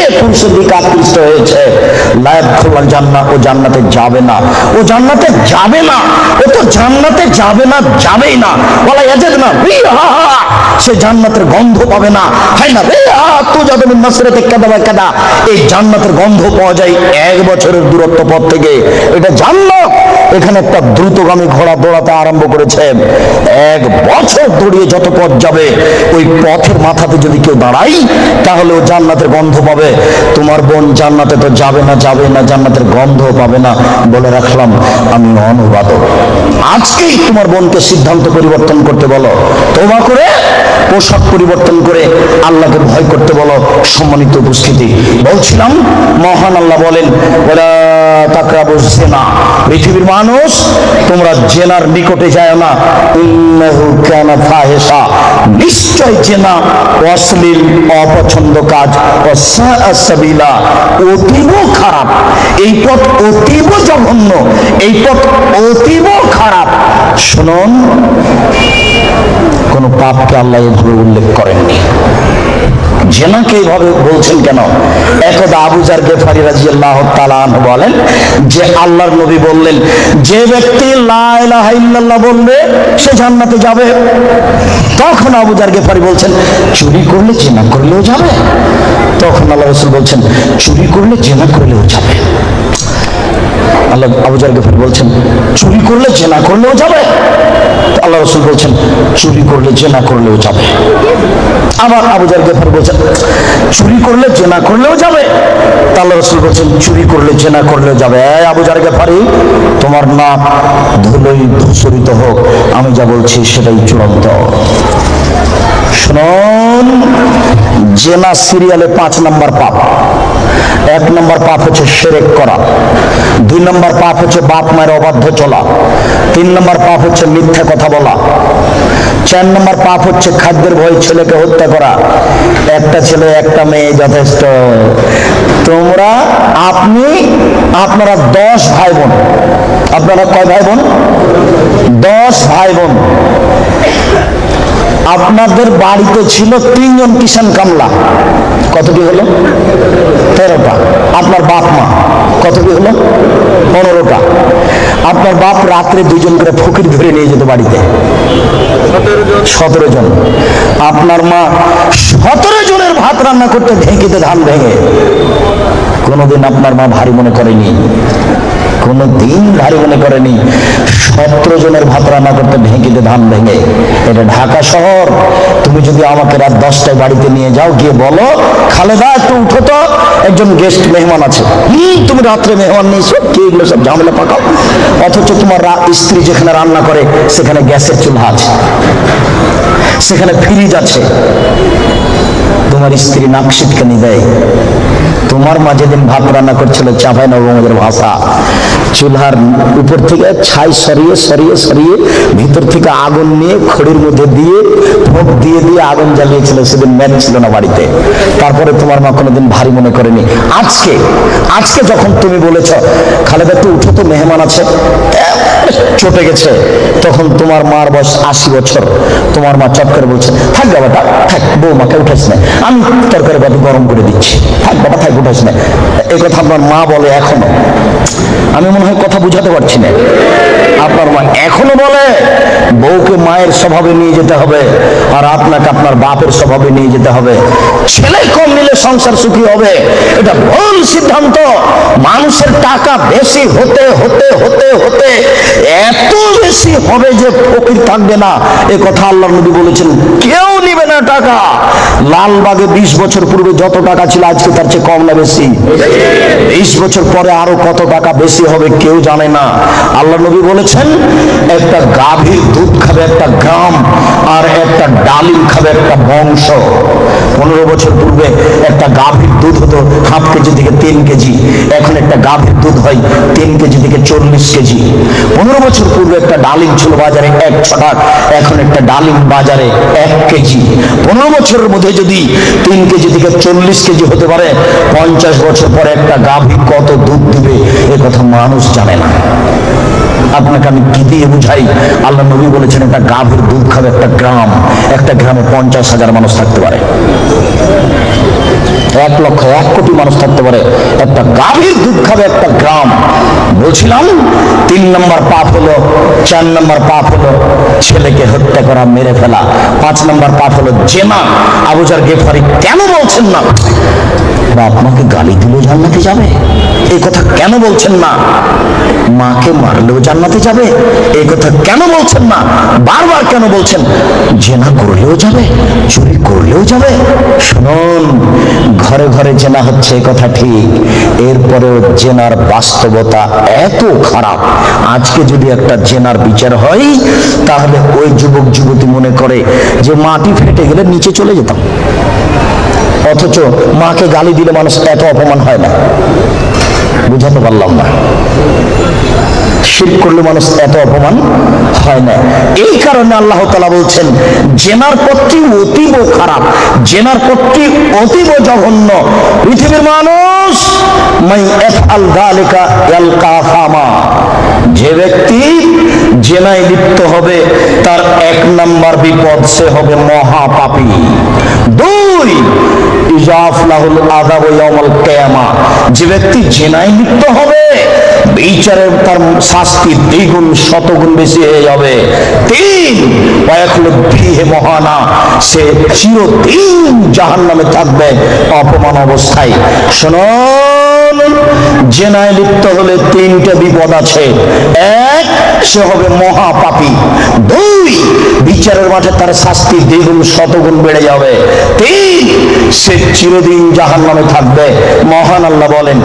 গিয়ে পুরুষের দিকে আকৃষ্ট হয়েছে, লা ইয়াদখুলুল জান্নাহ, ও জান্নাতে যাবে না, ও জান্নাতে যাবে না, ও তো জান্নাতে যাবে না, যাবেই না। ওয়ালা ইয়াজিদনা ফিহা, সে জান্নাতের গন্ধ পাবে না। হাইনা রিহা তুজাদু মিন মাসরাতি কাদা ওয়া কাদা, এই জান্নাতের গন্ধ পাওয়া যায় 1 বছরের দূরত্ব পথ থেকে। এটা জান্নাত। এখানে একটা দ্রুতগামী ঘোড়া দৌড়াতে আরম্ভ করেছে। 1 বছর দৌড়িয়ে যত পথ যাবে, ওই পথের মাথাতে যদি কেউ দাঁড়াই, তাহলে ও জান্নাতের গন্ধ পাবে। তোমার বোন জান্নাতে তো যাবে না, যাবে না, জান্নাতের গন্ধ পাবে না। বলে রাখলাম আমি অনুবাদক। আজকেই তোমার বোনকে সিদ্ধান্ত পরিবর্তন করতে বলো, তওবা করে পোশাক পরিবর্তন করে আল্লাহকে ভয় করতে বলো। সম্মানিত উপস্থিতি, বলছিলাম মহান আল্লাহ বলেন, ওয়ালা তাকরাবুজ জিনা, পৃথিবীর মানুষ তোমরা জেনার নিকটে যায় না। ইন্নাহু কানা ফাহিশা, নিশ্চয় জেনা অশ্লীল, অপছন্দ কাজ। ওয়াসাআ সাবিলা, অতীব খারাপ। এই পথ অতীব জঘন্য, এই পথ অতীব খারাপ। শুনুন, কোন পাপকে আল্লাহ এভাবে উল্লেখ করেননি। জেনাকে এইভাবে বলছেন কেন? একদা আবু যার গেফারি রাদিয়াল্লাহু তাআলা আনহু বলেন যে আল্লাহর নবী বললেন, যে ব্যক্তি লা ইলাহা ইল্লাল্লাহ বলবে সে জান্নাতে যাবে। তখন আবু যার গেফারি বলছেন, চুরি করলে জেনা করলেও যাবে? তখন আল্লাহ রাসূল বলছেন, চুরি করলে জেনা করলেও যাবে। আল্লাহ আবু যার গেফারি বলছেন, চুরি করলে জেনা করলেও যাবে? আল্লাহ রাসূল বলছেন, চুরি করলে জেনা করলেও যাবে। আবার আবু যার গেফারি বলছেন, চুরি করলে জেনা করলেও যাবে? আল্লাহ রাসূল বলছেন, চুরি করলে জেনা করলেও যাবে। এই আবু যার গেফারি, তোমার নাক ধুলোই ধূসরিত হোক, আমি যা বলছি সেটাই চূড়ান্ত। শুনুন, জেনা সিরিয়ালে 5 নম্বর পাপ। 1 নম্বর পাপ হচ্ছে শিরক করা, 2 নম্বর পাপ হচ্ছে বাপ মায়ের অবাধ্য চলা, 3 নম্বর পাপ হচ্ছে মিথ্যা কথা বলা, 4 নম্বর পাপ হচ্ছে খাদ্যের ভয়ে ছেলেকে হত্যা করা। একটা ছেলে একটা মেয়ে যথেষ্ট। আপনারা 10 ভাই বোন। আপনারা কয় ভাই বোন? 10 ভাই বোন। আপনাদের বাড়িতে ছিল 3 জন কিষান কামলা, কতটি হলো? 13টা। আপনার বাপ মা কতটি হলো? 15টা। আপনার বাপ রাত্রে 2 জন করে ফকির ধরে নিয়ে যেত বাড়িতে, 17 জন। আপনার মা 17 জনের ভাত রান্না করতে ঢেঁকিতে ধান ভেঙে। কোনোদিন আপনার মা ভারী মনে করেনি, কোনোদিন ভারী মনে করেনি। 17 জনের ভাত রান্না করতে ঢেঁকিতে ধান ভেঙে। এটা ঢাকা শহর। তুমি যদি আমাকে রাত 10টায় বাড়িতে নিয়ে যাও, গিয়ে বলো, খালেদা একটু উঠো তো, একজন গেস্ট মেহমান আছে। তুমি রাত্রে মেহমান নিয়েছো, কি এগুলো সব ঝামেলা পাকাও? অথচ তোমার স্ত্রী যেখানে রান্না করে সেখানে গ্যাসের চুলা আছে, সেখানে ফ্রিজ আছে। তোমার স্ত্রী নাক সিটকানি দেয়। তোমার মা যেদিন ভাত রান্না করছিল, চাঁপাই নবগঞ্জের ভাষা, চুলার উপর থেকে ছাই সরিয়ে সরিয়ে সরিয়ে ভিতর থেকে আগুন নিয়ে খড়ির মধ্যে দিয়ে ফোঁক দিয়ে দিয়ে আগুন জ্বালিয়েছিল। সেদিন ম্যাচ ছিল না বাড়িতে। তারপরে তোমার মা কোনোদিন ভারী মনে করেনি। আজকে যখন তুমি বলেছ, খালেদা একটু উঠো তো, মেহমান আছে, চটে গেছে, তখন তোমার মার বয়স 80 বছর। তোমার মা চট করে বলছে, থাক বাবাটা, থাক, বৌমাকে উঠাস না, আমি তরকারি বাটি গরম করে দিচ্ছি, থাক বাবা, থাক, উঠাস না। এই কথা আপনার মা বলে এখনো। আমি মনে হয় কথা বুঝাতে পারছি না। আপনার মা এখনো বলে বউকে মায়ের স্বভাবে নিয়ে যেতে হবে, আর আপনাকে আপনার বাপের স্বভাবে নিয়ে যেতে হবে। ছেলে কম নিলে সংসার সুখী হবে, এটা ভুল সিদ্ধান্ত। মানুষের টাকা বেশি হতে হতে হতে হতে এত বেশি হবে যে ফকির থাকবে না। এ কথা আল্লাহর নবী বলেছেন, কেউ নিবে না টাকা। লালবাগে 20 বছর পূর্বে যত টাকা ছিল, আজকে তার চেয়ে কম না বেশি? 20 বছর পরে আরো কত টাকা বেশি হবে কেউ জানে না। আল্লাহর নবী বলেছেন, একটা গাভীর দুধ খাবে একটা গ্রাম, আর একটা ডালিম খাবে একটা বংশ। 15 বছর পূর্বে একটা গাভীর দুধ হতো হাফ কেজি থেকে 3 কেজি, এখন একটা গাভীর দুধ হয় 3 কেজি থেকে 40 কেজি। 15 বছর পূর্বে একটা ডালিম ছিল বাজারে 1 ছটাক, এখন একটা ডালিম বাজারে 1 কেজি। 15 বছরের মধ্যে যদি 3 কেজি থেকে 40 কেজি হতে পারে, 50 বছর পরে একটা গাভী কত দুধ দিবে এ কথা মানুষ জানে না। আপনাকে আমি কি দিয়ে বুঝাই? আল্লাহ নবী বলেছেন, একটা গাভীর দুধ খাবে একটা গ্রাম, একটা গ্রামে 50,000 মানুষ থাকতে পারে। 1,01,00,000 মানুষ থাকতে পারে, একটা গাভীর দুধ খাবে একটা গ্রাম। বলছিলাম 3 নম্বর পাপ হলো, 4 নম্বর পাপ হলো ছেলেকে হত্যা করা, মেরে ফেলা। 5 নম্বর পাপ হলো জেনা। আবু যর গেফারি কেন বলছেন না বাপ মাকে গালি দিলেও জান্নাতে যাবে? এই কথা কেন বলছেন না? মাকে মারলেও জান্নাতে যাবে? এই কথা কেন বলছেন না? বারবার কেন বলছেন জেনা করলেও যাবে, চুরি করলেও যাবে? শুনুন, ঘরে ঘরে জেনা হচ্ছে এই কথা ঠিক, এরপরেও জেনার বাস্তবতা এত খারাপ। আজকে যদি একটা জেনার বিচার হয়, তাহলে ওই যুবক যুবতী মনে করে যে মাটি ফেটে গেলে নিচে চলে যেতাম। অথচ মাকে গালি দিলে মানুষ এত অপমান হয় না। বুঝাতে পারলাম না? শিরক করলে মানুষ এত অপমান হয় না। এই কারণে আল্লাহ তাআলা বলছেন জেনার পথটি অতীব খারাপ, জেনার পথটি অতীব জঘন্য। পৃথিবীর মানুষ মান ইয়াফআল যালিকা ইয়ালকা ফামা, যে ব্যক্তি জেনায় লিপ্ত হবে তার 1 নম্বর বিপদ, সে হবে মহাপাপী। 2, ইজাফলাহুল আযাবু ইয়াউমাল কিয়ামা, যে ব্যক্তি জেনায় লিপ্ত হবে বিচারে তার শাস্তি দ্বিগুণ শতগুণ বেশি হয়ে যাবে। 3, ওয়ায়াখলুদ ফীহি মুহানা, সে চিরদিন জাহান্নামে থাকবে অপমান অবস্থায়। শুনুন, জেনায় লিপ্ত হলে 3টে বিপদ আছে। 1, সে হবে মহাপাপী। 2, বিচারের মাঠে তার শাস্তি দ্বিগুণ শতগুণ বেড়ে যাবে। 3, সে চিরদিন জাহান্নামে থাকবে। মহান আল্লাহ বলেন